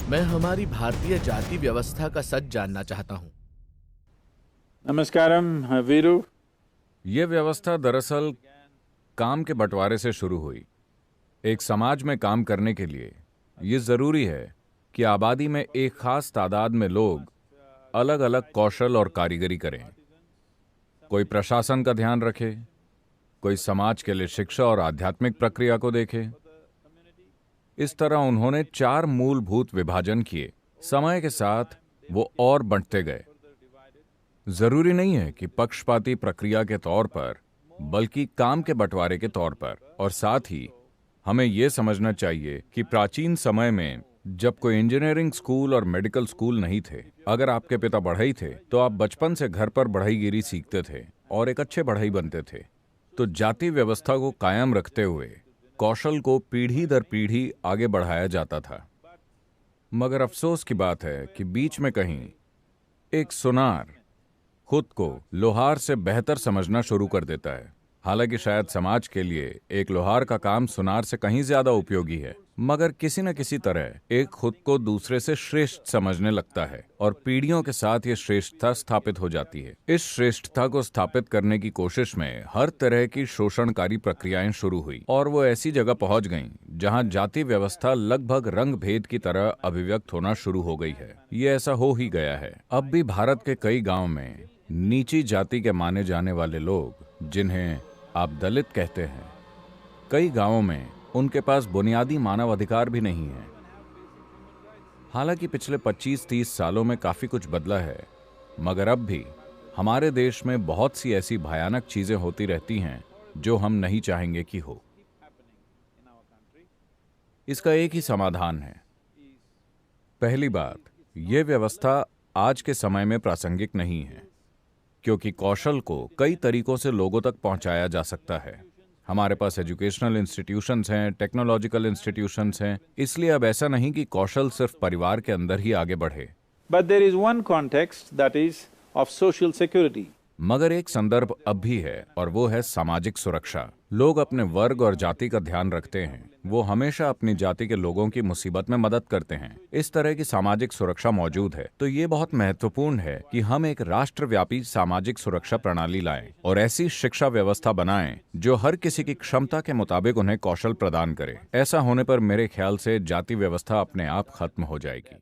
मैं हमारी भारतीय जाति व्यवस्था का सच जानना चाहता हूँ। नमस्कारम वीरू। ये व्यवस्था दरअसल काम के बंटवारे से शुरू हुई। एक समाज में काम करने के लिए ये जरूरी है कि आबादी में एक खास तादाद में लोग अलग अलग कौशल और कारीगरी करें। कोई प्रशासन का ध्यान रखे, कोई समाज के लिए शिक्षा और आध्यात्मिक प्रक्रिया को देखे। इस तरह उन्होंने 4 मूलभूत विभाजन किए। समय के साथ वो और बंटते गए। जरूरी नहीं है कि पक्षपाती प्रक्रिया के तौर पर, बल्कि काम के बंटवारे के तौर पर। और साथ ही हमें यह समझना चाहिए कि प्राचीन समय में जब कोई इंजीनियरिंग स्कूल और मेडिकल स्कूल नहीं थे, अगर आपके पिता बढ़ई थे तो आप बचपन से घर पर बढ़ईगिरी सीखते थे और एक अच्छे बढ़ई बनते थे। तो जाति व्यवस्था को कायम रखते हुए कौशल को पीढ़ी दर पीढ़ी आगे बढ़ाया जाता था। मगर अफसोस की बात है कि बीच में कहीं एक सुनार खुद को लोहार से बेहतर समझना शुरू कर देता है। हालांकि शायद समाज के लिए एक लोहार का काम सुनार से कहीं ज्यादा उपयोगी है, मगर किसी न किसी तरह एक खुद को दूसरे से श्रेष्ठ समझने लगता है और पीढ़ियों के साथ ये श्रेष्ठता स्थापित हो जाती है। इस श्रेष्ठता को स्थापित करने की कोशिश में हर तरह की शोषणकारी प्रक्रियाएं शुरू हुई और वो ऐसी जगह पहुंच गईं जहां जाति व्यवस्था लगभग रंग भेद की तरह अभिव्यक्त होना शुरू हो गई है। ये ऐसा हो ही गया है। अब भी भारत के कई गाँव में नीची जाति के माने जाने वाले लोग, जिन्हें आप दलित कहते हैं, कई गांवों में उनके पास बुनियादी मानव अधिकार भी नहीं है। हालांकि पिछले 25-30 सालों में काफी कुछ बदला है, मगर अब भी हमारे देश में बहुत सी ऐसी भयानक चीजें होती रहती हैं जो हम नहीं चाहेंगे कि हो। इसका एक ही समाधान है। पहली बात, यह व्यवस्था आज के समय में प्रासंगिक नहीं है, क्योंकि कौशल को कई तरीकों से लोगों तक पहुंचाया जा सकता है। हमारे पास एजुकेशनल इंस्टीट्यूशंस हैं, टेक्नोलॉजिकल इंस्टीट्यूशंस हैं, इसलिए अब ऐसा नहीं कि कौशल सिर्फ परिवार के अंदर ही आगे बढ़े। But there is one context that is of social security. मगर एक संदर्भ अब भी है और वो है सामाजिक सुरक्षा। लोग अपने वर्ग और जाति का ध्यान रखते हैं। वो हमेशा अपनी जाति के लोगों की मुसीबत में मदद करते हैं। इस तरह की सामाजिक सुरक्षा मौजूद है। तो ये बहुत महत्वपूर्ण है कि हम एक राष्ट्रव्यापी सामाजिक सुरक्षा प्रणाली लाएं और ऐसी शिक्षा व्यवस्था बनाएं जो हर किसी की क्षमता के मुताबिक उन्हें कौशल प्रदान करे। ऐसा होने पर मेरे ख्याल से जाति व्यवस्था अपने आप खत्म हो जाएगी।